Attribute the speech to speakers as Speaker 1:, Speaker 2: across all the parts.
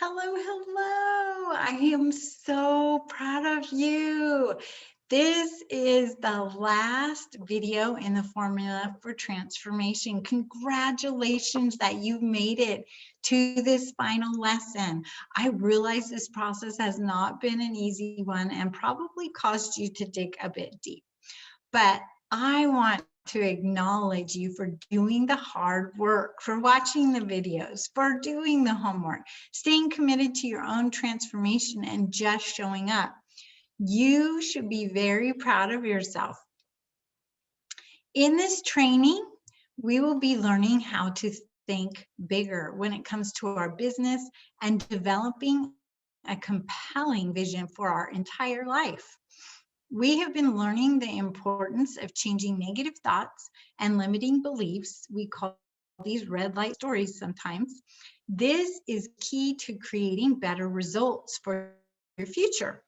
Speaker 1: Hello, hello. I am so proud of you. This is the last video in the formula for transformation. Congratulations that you made it to this final lesson. I realize this process has not been an easy one and probably caused you to dig a bit deep. But I want to acknowledge you for doing the hard work, for watching the videos, for doing the homework, staying committed to your own transformation, and just showing up. You should be very proud of yourself. In this training, we will be learning how to think bigger when it comes to our business and developing a compelling vision for our entire life. We have been learning the importance of changing negative thoughts and limiting beliefs. We call these red light stories sometimes. This is key to creating better results for your future.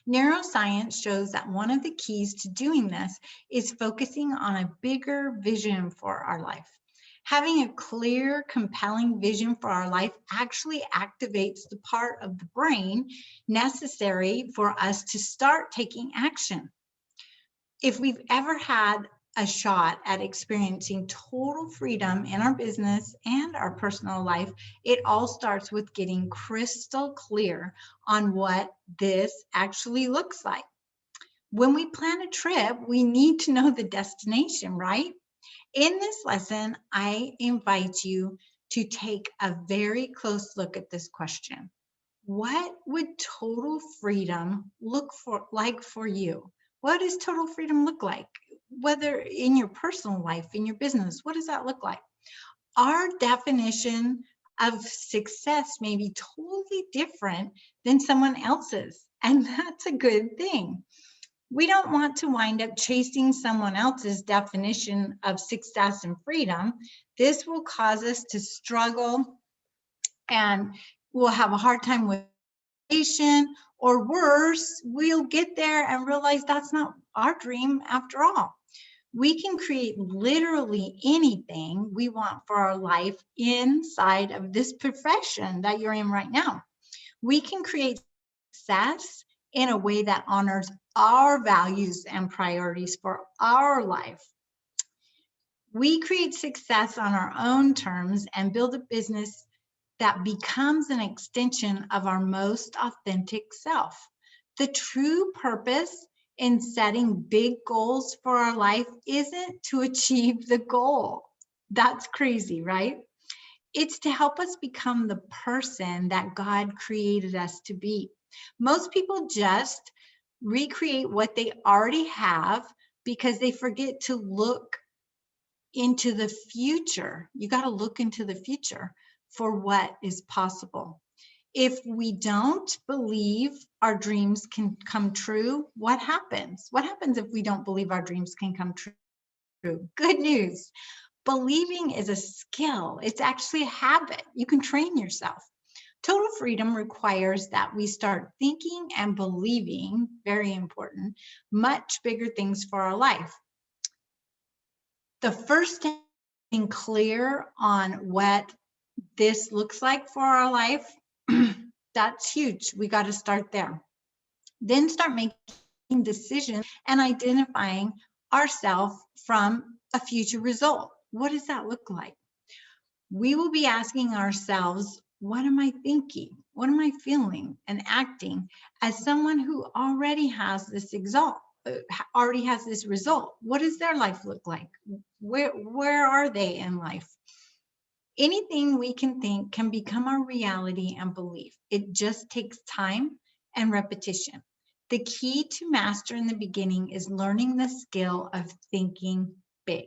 Speaker 1: Neuroscience shows that one of the keys to doing this is focusing on a bigger vision for our life. Having a clear, compelling vision for our life actually activates the part of the brain necessary for us to start taking action. If we've ever had a shot at experiencing total freedom in our business and our personal life, it all starts with getting crystal clear on what this actually looks like. When we plan a trip, we need to know the destination, right? In this lesson, I invite you to take a very close look at this question. What would total freedom look like for you? What does total freedom look like? Whether in your personal life, in your business, what does that look like? Our definition of success may be totally different than someone else's, and that's a good thing. We don't want to wind up chasing someone else's definition of success and freedom. This will cause us to struggle and we'll have a hard time with patient, or worse, we'll get there and realize that's not our dream after all. We can create literally anything we want for our life inside of this profession that you're in right now. We can create success in a way that honors our values and priorities for our life. We create success on our own terms and build a business that becomes an extension of our most authentic self. The true purpose in setting big goals for our life isn't to achieve the goal. That's crazy, right? It's to help us become the person that God created us to be. Most people just recreate what they already have because they forget to look into the future. You got to look into the future for what is possible. If we don't believe our dreams can come true, what happens? What happens if we don't believe our dreams can come true? Good news. Believing is a skill. It's actually a habit. You can train yourself. Total freedom requires that we start thinking and believing, very important, much bigger things for our life. The first step being clear on what this looks like for our life, that's huge. We got to start there. Then start making decisions and identifying ourselves from a future result. What does that look like? We will be asking ourselves, what am I thinking? What am I feeling and acting as someone who already has this result? What does their life look like? Where are they in life? Anything we can think can become our reality and belief. It just takes time and repetition. The key to master in the beginning is learning the skill of thinking big.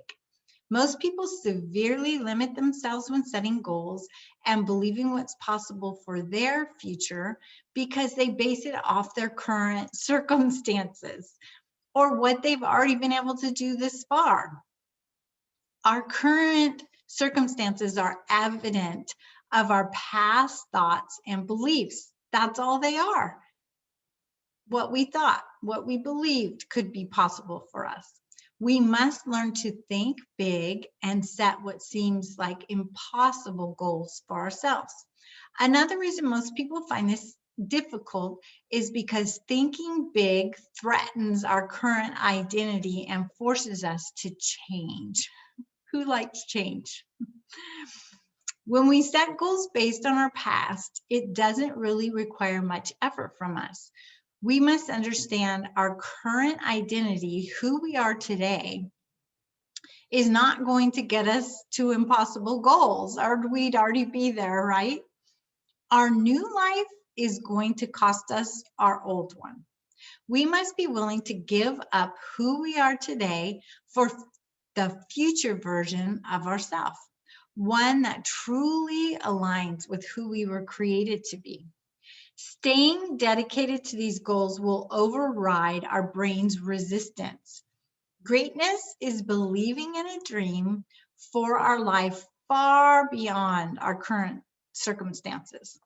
Speaker 1: Most people severely limit themselves when setting goals and believing what's possible for their future because they base it off their current circumstances or what they've already been able to do this far. Our current circumstances are evident of our past thoughts and beliefs. That's all they are. What we thought, what we believed could be possible for us. We must learn to think big and set what seems like impossible goals for ourselves. Another reason most people find this difficult is because thinking big threatens our current identity and forces us to change. Who likes change? When we set goals based on our past, it doesn't really require much effort from us. We must understand our current identity, who we are today, is not going to get us to impossible goals, or we'd already be there, right? Our new life is going to cost us our old one. We must be willing to give up who we are today for the future version of ourselves, one that truly aligns with who we were created to be. Staying dedicated to these goals will override our brain's resistance. Greatness is believing in a dream for our life far beyond our current circumstances.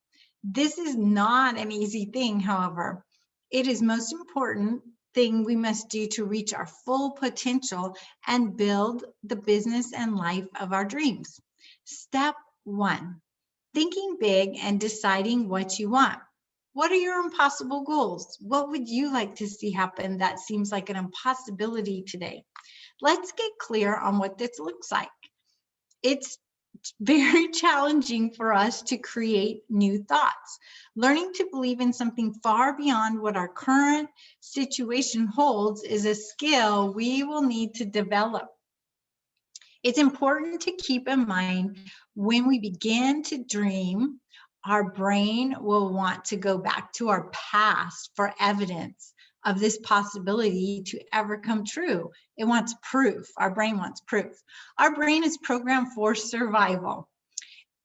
Speaker 1: This is not an easy thing, however. It is most important thing we must do to reach our full potential and build the business and life of our dreams. Step 1, thinking big and deciding what you want. What are your impossible goals? What would you like to see happen that seems like an impossibility today? Let's get clear on what this looks like. It's very challenging for us to create new thoughts. Learning to believe in something far beyond what our current situation holds is a skill we will need to develop. It's important to keep in mind when we begin to dream, our brain will want to go back to our past for evidence of this possibility to ever come true. It wants proof. Our brain wants proof. Our brain is programmed for survival.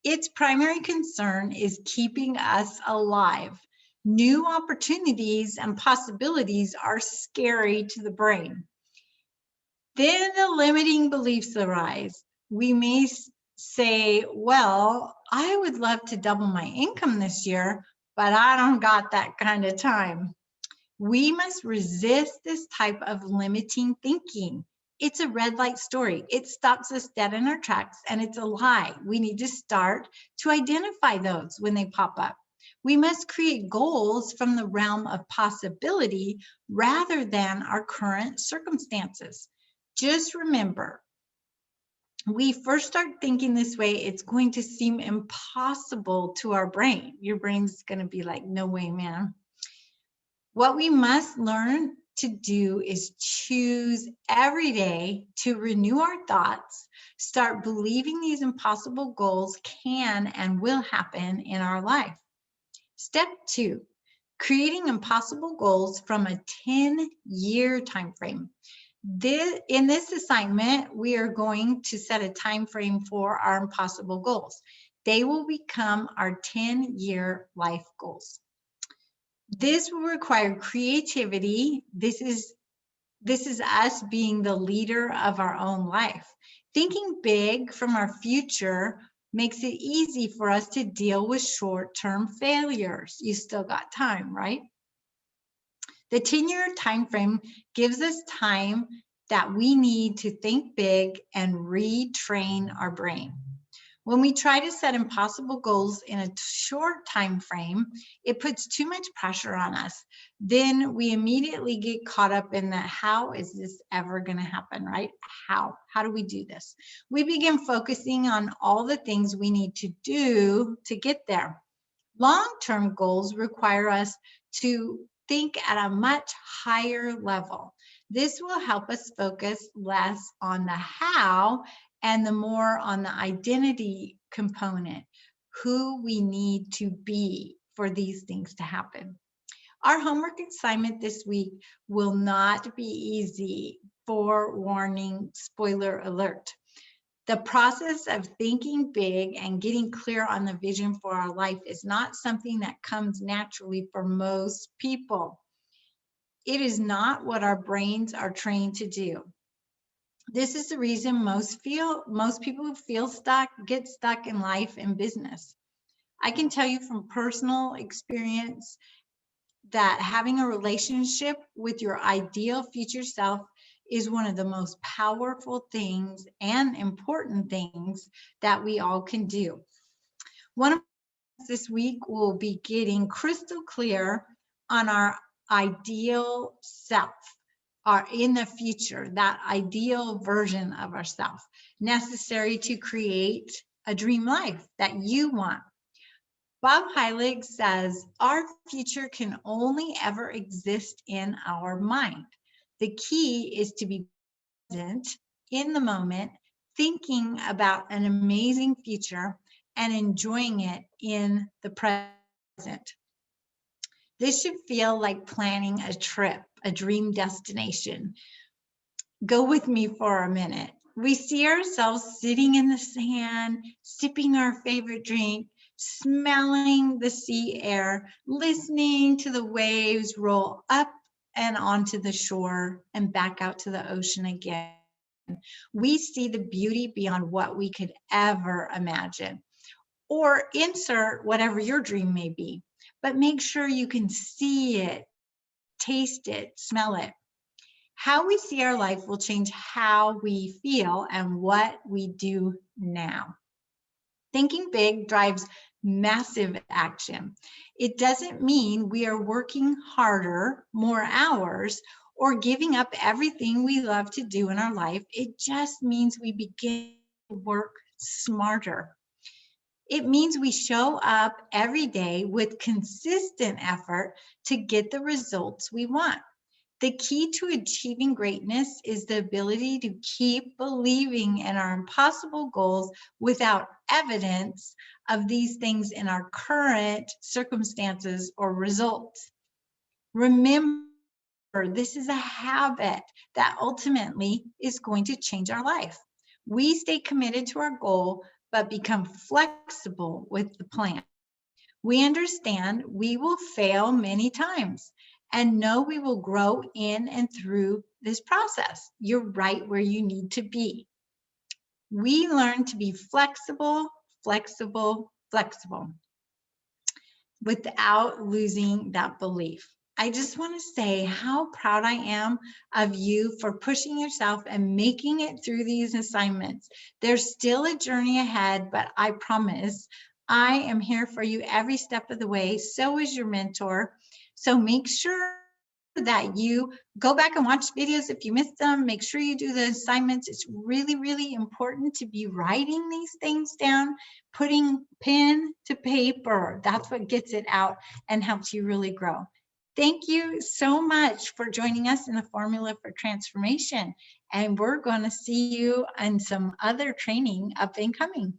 Speaker 1: Its primary concern is keeping us alive. New opportunities and possibilities are scary to the brain. Then the limiting beliefs arise. We may say, well, I would love to double my income this year, but I don't got that kind of time. We must resist this type of limiting thinking. It's a red light story. It stops us dead in our tracks, and it's a lie. We need to start to identify those when they pop up. We must create goals from the realm of possibility rather than our current circumstances. Just remember, we first start thinking this way, it's going to seem impossible to our brain. Your brain's going to be like, no way, man. What we must learn to do is choose every day to renew our thoughts, start believing these impossible goals can and will happen in our life. Step 2, creating impossible goals from a 10-year time frame. In this assignment, we are going to set a time frame for our impossible goals. They will become our 10-year life goals. This will require creativity. This is us being the leader of our own life. Thinking big from our future makes it easy for us to deal with short-term failures. You still got time, right? The 10-year time frame gives us time that we need to think big and retrain our brain. When we try to set impossible goals in a short time frame, it puts too much pressure on us. Then we immediately get caught up in that, how is this ever going to happen, right? How do we do this? We begin focusing on all the things we need to do to get there. Long-term goals require us to think at a much higher level. This will help us focus less on the how and the more on the identity component, who we need to be for these things to happen. Our homework assignment this week will not be easy. Forewarning, spoiler alert. The process of thinking big and getting clear on the vision for our life is not something that comes naturally for most people. It is not what our brains are trained to do. This is the reason most people who feel stuck get stuck in life and business. I can tell you from personal experience that having a relationship with your ideal future self is one of the most powerful things and important things that we all can do. One of this week will be getting crystal clear on our ideal self, our in the future, that ideal version of ourselves necessary to create a dream life that you want. Bob Heilig says our future can only ever exist in our mind. The key is to be present in the moment, thinking about an amazing future and enjoying it in the present. This should feel like planning a trip, a dream destination. Go with me for a minute. We see ourselves sitting in the sand, sipping our favorite drink, smelling the sea air, listening to the waves roll up and onto the shore and back out to the ocean again. We see the beauty beyond what we could ever imagine. Or insert whatever your dream may be, but make sure you can see it, taste it, smell it. How we see our life will change how we feel and what we do now. Thinking big drives massive action. It doesn't mean we are working harder, more hours, or giving up everything we love to do in our life. It just means we begin to work smarter. It means we show up every day with consistent effort to get the results we want. The key to achieving greatness is the ability to keep believing in our impossible goals without evidence of these things in our current circumstances or results. Remember, this is a habit that ultimately is going to change our life. We stay committed to our goal, but become flexible with the plan. We understand we will fail many times and know we will grow in and through this process. You're right where you need to be. We learn to be flexible, flexible, flexible without losing that belief. I just want to say how proud I am of you for pushing yourself and making it through these assignments. There's still a journey ahead, but I promise I am here for you every step of the way. So is your mentor. So make sure that you go back and watch videos if you missed them. Make sure you do the assignments. It's really, really important to be writing these things down, putting pen to paper. That's what gets it out and helps you really grow. Thank you so much for joining us in the Formula for Transformation. And we're going to see you in some other training up and coming.